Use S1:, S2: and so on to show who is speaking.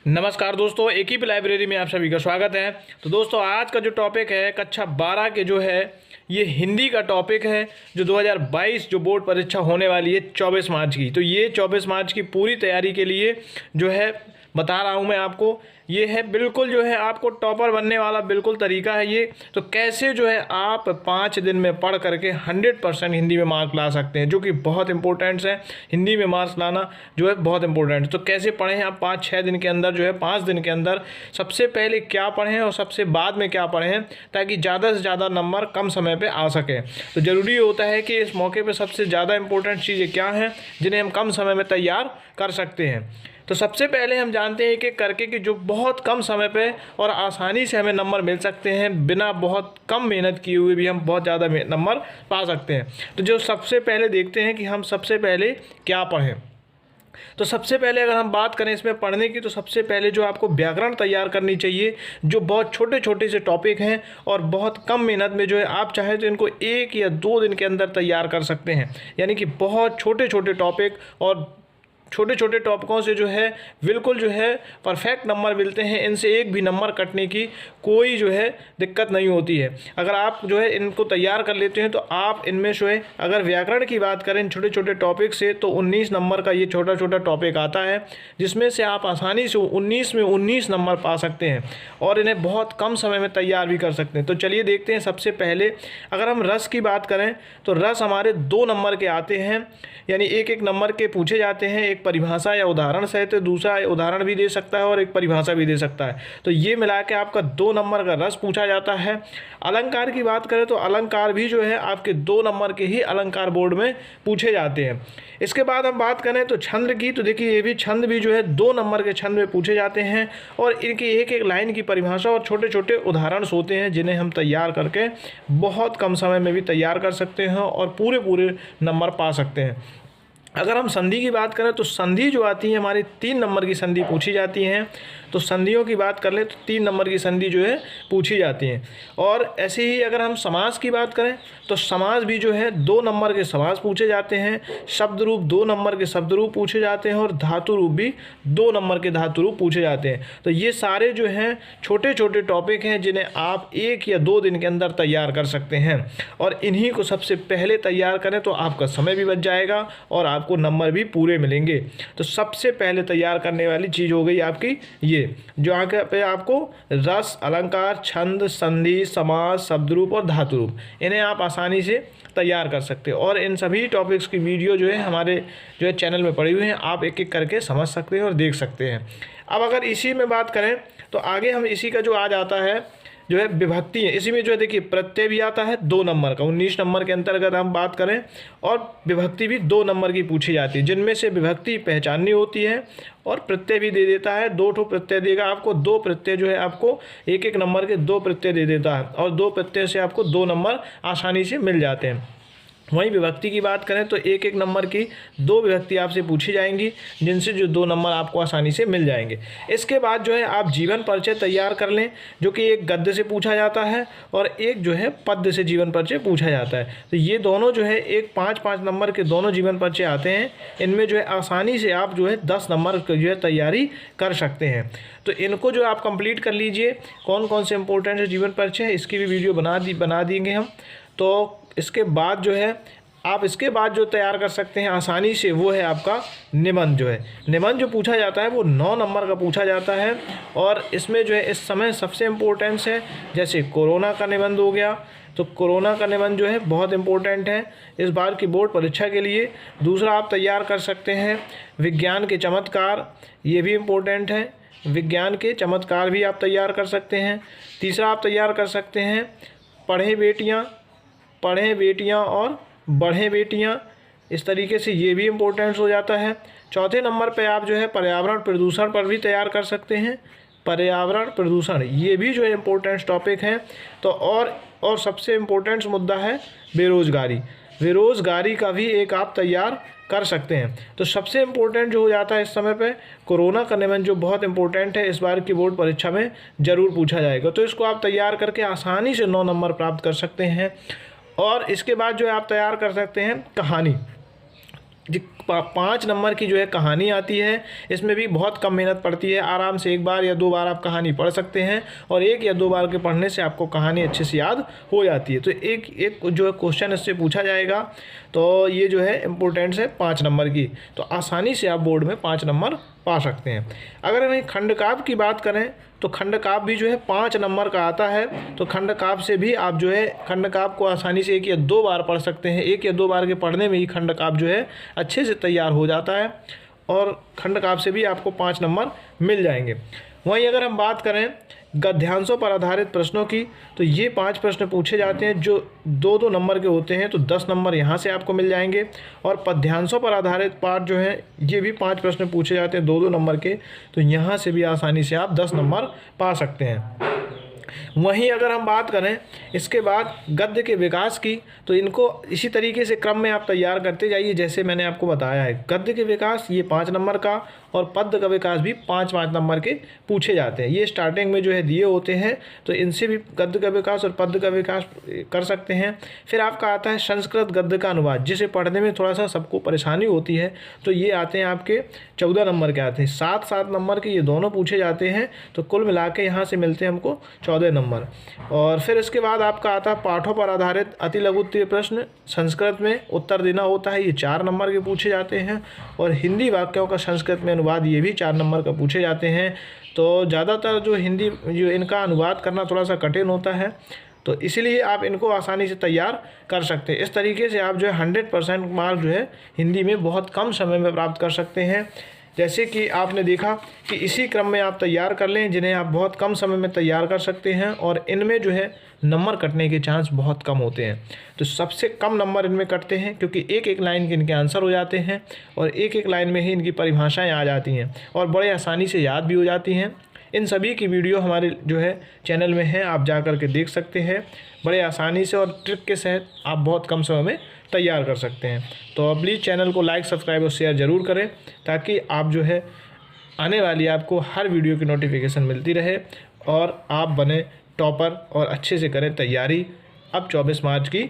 S1: नमस्कार दोस्तों, एक ही पे लाइब्रेरी में आप सभी का स्वागत है। तो दोस्तों, आज का जो टॉपिक है कक्षा 12 के जो है ये हिंदी का टॉपिक है, जो 2022 जो बोर्ड परीक्षा होने वाली है 24 मार्च की। तो ये 24 मार्च की पूरी तैयारी के लिए जो है बता रहा हूँ मैं आपको। ये है बिल्कुल जो है आपको टॉपर बनने वाला बिल्कुल तरीका है ये। तो कैसे जो है आप 5 दिन में पढ़ करके 100% हिंदी में मार्क्स ला सकते हैं, जो कि बहुत इंपॉर्टेंट है। हिंदी में मार्क्स लाना जो है बहुत इंपॉर्टेंट है। तो कैसे पढ़ें आप 5-6 दिन के अंदर, जो है 5 दिन के अंदर सबसे पहले क्या पढ़ें और सबसे बाद में क्या पढ़ें, ताकि ज़्यादा से ज़्यादा नंबर कम समय पर आ सकें। तो ज़रूरी होता है कि इस मौके पर सबसे ज़्यादा इंपॉर्टेंट चीज़ें क्या हैं जिन्हें हम कम समय में तैयार कर सकते हैं। तो सबसे पहले हम जानते हैं कि करके कि जो बहुत कम समय पे और आसानी से हमें नंबर मिल सकते हैं, बिना बहुत कम मेहनत किए हुए भी हम बहुत ज़्यादा नंबर पा सकते हैं। तो जो सबसे पहले देखते हैं कि हम सबसे पहले क्या पढ़ें। तो सबसे पहले अगर हम बात करें इसमें पढ़ने की, तो सबसे पहले जो आपको व्याकरण तैयार करनी चाहिए, जो बहुत छोटे छोटे से टॉपिक हैं और बहुत कम मेहनत में जो है आप चाहे तो इनको 1 या 2 दिन के अंदर तैयार कर सकते हैं। यानी कि बहुत छोटे छोटे टॉपिक और छोटे छोटे टॉपिकों से जो है बिल्कुल जो है परफेक्ट नंबर मिलते हैं। इनसे एक भी नंबर कटने की कोई जो है दिक्कत नहीं होती है। अगर आप जो है इनको तैयार कर लेते हैं तो आप इनमें जो है, अगर व्याकरण की बात करें छोटे छोटे टॉपिक से, तो 19 नंबर का ये छोटा छोटा टॉपिक आता है, जिसमें से आप आसानी से 19 में 19 नंबर पा सकते हैं और इन्हें बहुत कम समय में तैयार भी कर सकते हैं। तो चलिए देखते हैं। सबसे पहले अगर हम रस की बात करें तो रस हमारे 2 नंबर के आते हैं, यानी एक एक नंबर के पूछे जाते हैं। एक परिभाषा या उदाहरण सहित, दूसरा उदाहरण भी दे सकता है और एक परिभाषा भी दे सकता है। तो ये मिला के आपका 2 नंबर का रस पूछा जाता है। अलंकार की बात करें तो अलंकार भी जो है आपके 2 नंबर के ही अलंकार बोर्ड में पूछे जाते हैं। इसके बाद हम बात करें तो छंद की, तो देखिए ये भी छंद भी जो है 2 नंबर के छंद में पूछे जाते हैं और इनकी एक एक लाइन की परिभाषा और छोटे छोटे उदाहरण होते हैं, जिन्हें हम तैयार करके बहुत कम समय में भी तैयार कर सकते हैं और पूरे नंबर पा सकते हैं। अगर हम संधि की बात करें तो संधि जो आती है हमारी 3 नंबर की संधि पूछी जाती हैं। तो संधियों की बात कर ले तो 3 नंबर की संधि जो है पूछी जाती हैं। और ऐसे ही अगर हम समास की बात करें तो समास भी जो है 2 नंबर के समास पूछे जाते हैं। शब्द रूप 2 नंबर के शब्द रूप पूछे जाते हैं और धातु रूप भी 2 नंबर के धातु रूप पूछे जाते हैं। तो ये सारे जो हैं छोटे छोटे टॉपिक हैं, जिन्हें आप 1 या 2 दिन के अंदर तैयार कर सकते हैं। और इन्हीं को सबसे पहले तैयार करें तो आपका समय भी बच जाएगा और आपको नंबर भी पूरे मिलेंगे। तो सबसे पहले तैयार करने वाली चीज़ हो गई आपकी ये, जो आगे पे आपको रस, अलंकार, छंद, संधि, समास, शब्दरूप और धातु रूप, इन्हें आप आसानी से तैयार कर सकते हो। और इन सभी टॉपिक्स की वीडियो जो है हमारे जो है चैनल में पड़ी हुई हैं, आप एक एक करके समझ सकते हैं और देख सकते हैं। अब अगर इसी में बात करें तो आगे हम इसी का जो आ जाता है जो है विभक्ति है। इसी में जो है देखिए प्रत्यय भी आता है 2 नंबर का, 19 नंबर के अंतर्गत हम बात करें, और विभक्ति भी 2 नंबर की पूछी जाती है, जिनमें से विभक्ति पहचाननी होती है और प्रत्यय भी दे देता है। 2 ठो प्रत्यय देगा आपको, 2 प्रत्यय जो है आपको एक एक नंबर के 2 प्रत्यय दे देता है और 2 प्रत्यय से आपको 2 नंबर आसानी से मिल जाते हैं। वहीं विभक्ति की बात करें तो एक एक नंबर की 2 विभक्ति आपसे पूछी जाएंगी, जिनसे जो 2 नंबर आपको आसानी से मिल जाएंगे। इसके बाद जो है आप जीवन परिचय तैयार कर लें, जो कि एक गद्य से पूछा जाता है और एक जो है पद्य से जीवन परिचय पूछा जाता है। तो ये दोनों जो है एक 5-5 नंबर के दोनों जीवन परिचय आते हैं। इनमें जो है आसानी से आप जो है 10 नंबर जो है तैयारी कर सकते हैं। तो इनको जो आप कंप्लीट कर लीजिए। कौन कौन से इंपॉर्टेंट है जीवन परिचय, इसकी भी वीडियो बना देंगे हम। तो इसके बाद जो है आप इसके बाद जो तैयार कर सकते हैं आसानी से, वो है आपका निबंध। जो है निबंध जो पूछा जाता है वो 9 नंबर का पूछा जाता है और इसमें जो है इस समय सबसे इम्पोर्टेंस है, जैसे कोरोना का निबंध हो गया। तो कोरोना का निबंध जो है बहुत इम्पोर्टेंट है इस बार की बोर्ड परीक्षा के लिए। दूसरा आप तैयार कर सकते हैं विज्ञान के चमत्कार, ये भी इम्पोर्टेंट है। विज्ञान के चमत्कार भी आप तैयार कर सकते हैं। तीसरा आप तैयार कर सकते हैं पढ़ें बेटियां और बढ़ें बेटियां, इस तरीके से ये भी इम्पोर्टेंस हो जाता है। चौथे नंबर पे आप जो है पर्यावरण प्रदूषण पर भी तैयार कर सकते हैं। पर्यावरण प्रदूषण ये भी जो है इम्पोर्टेंस टॉपिक हैं। तो और सबसे इम्पोर्टेंस मुद्दा है बेरोज़गारी का भी एक आप तैयार कर सकते हैं। तो सबसे इम्पोर्टेंट जो हो जाता है इस समय पे कोरोना का निबंध, जो बहुत इंपॉर्टेंट है, इस बार की बोर्ड परीक्षा में ज़रूर पूछा जाएगा। तो इसको आप तैयार करके आसानी से 9 नंबर प्राप्त कर सकते हैं। और इसके बाद जो है आप तैयार कर सकते हैं कहानी। 5 नंबर की जो है कहानी आती है। इसमें भी बहुत कम मेहनत पड़ती है, आराम से 1 बार या 2 बार आप कहानी पढ़ सकते हैं और 1 या 2 बार के पढ़ने से आपको कहानी अच्छे से याद हो जाती है। तो एक जो है क्वेश्चन इससे पूछा जाएगा, तो ये जो है इम्पोर्टेंट्स है 5 नंबर की, तो आसानी से आप बोर्ड में 5 नंबर पा सकते हैं। अगर हम खंड काव्य की बात करें तो खंड काव्य भी जो है 5 नंबर का आता है। तो खंड काव्य से भी आप जो है खंड काव्य को आसानी से 1 या 2 बार पढ़ सकते हैं। 1 या 2 बार के पढ़ने में ही खंड काव्य जो है अच्छे से तैयार हो जाता है और खंड काव्य से भी आपको 5 नंबर मिल जाएंगे। वहीं अगर हम बात करें गद्यांशों पर आधारित प्रश्नों की, तो ये 5 प्रश्न पूछे जाते हैं जो 2-2 नंबर के होते हैं, तो 10 नंबर यहाँ से आपको मिल जाएंगे। और पद्यांशों पर आधारित पाठ जो है ये भी 5 प्रश्न पूछे जाते हैं 2-2 नंबर के, तो यहाँ से भी आसानी से आप 10 नंबर पा सकते हैं। वहीं अगर हम बात करें इसके बाद गद्य के विकास की, तो इनको इसी तरीके से क्रम में आप तैयार करते जाइए जैसे मैंने आपको बताया है। गद्य के विकास ये 5 नंबर का और पद्य का विकास भी 5-5 नंबर के पूछे जाते हैं। ये स्टार्टिंग में जो है दिए होते हैं, तो इनसे भी गद्य का विकास और पद्य का विकास कर सकते हैं। फिर आपका आता है संस्कृत गद्य का अनुवाद, जिसे पढ़ने में थोड़ा सा सबको परेशानी होती है, तो ये आते हैं आपके 14 नंबर के आते हैं। 7-7 नंबर के ये दोनों पूछे जाते हैं, तो कुल मिला के यहाँ से मिलते हैं हमको 14 नंबर। और फिर इसके बाद आपका आता है पाठों पर आधारित अति लघु उत्तरीय प्रश्न, संस्कृत में उत्तर देना होता है, ये 4 नंबर के पूछे जाते हैं। और हिंदी वाक्यों का संस्कृत में अनुवाद, ये भी 4 नंबर का पूछे जाते हैं। तो ज़्यादातर जो हिंदी जो इनका अनुवाद करना थोड़ा सा कठिन होता है, तो इसीलिए आप इनको आसानी से तैयार कर सकते हैं। इस तरीके से आप जो है 100% मार्क जो है हिंदी में बहुत कम समय में प्राप्त कर सकते हैं। जैसे कि आपने देखा कि इसी क्रम में आप तैयार कर लें, जिन्हें आप बहुत कम समय में तैयार कर सकते हैं और इनमें जो है नंबर कटने के चांस बहुत कम होते हैं। तो सबसे कम नंबर इनमें कटते हैं क्योंकि एक एक लाइन के इनके आंसर हो जाते हैं और एक एक लाइन में ही इनकी परिभाषाएं आ जाती हैं और बड़े आसानी से याद भी हो जाती हैं। इन सभी की वीडियो हमारे जो है चैनल में है, आप जा कर के देख सकते हैं। बड़े आसानी से और ट्रिक के साथ आप बहुत कम समय में तैयार कर सकते हैं। तो प्लीज़ चैनल को लाइक, सब्सक्राइब और शेयर ज़रूर करें ताकि आप जो है आने वाली आपको हर वीडियो की नोटिफिकेशन मिलती रहे और आप बने टॉपर और अच्छे से करें तैयारी अब 24 मार्च की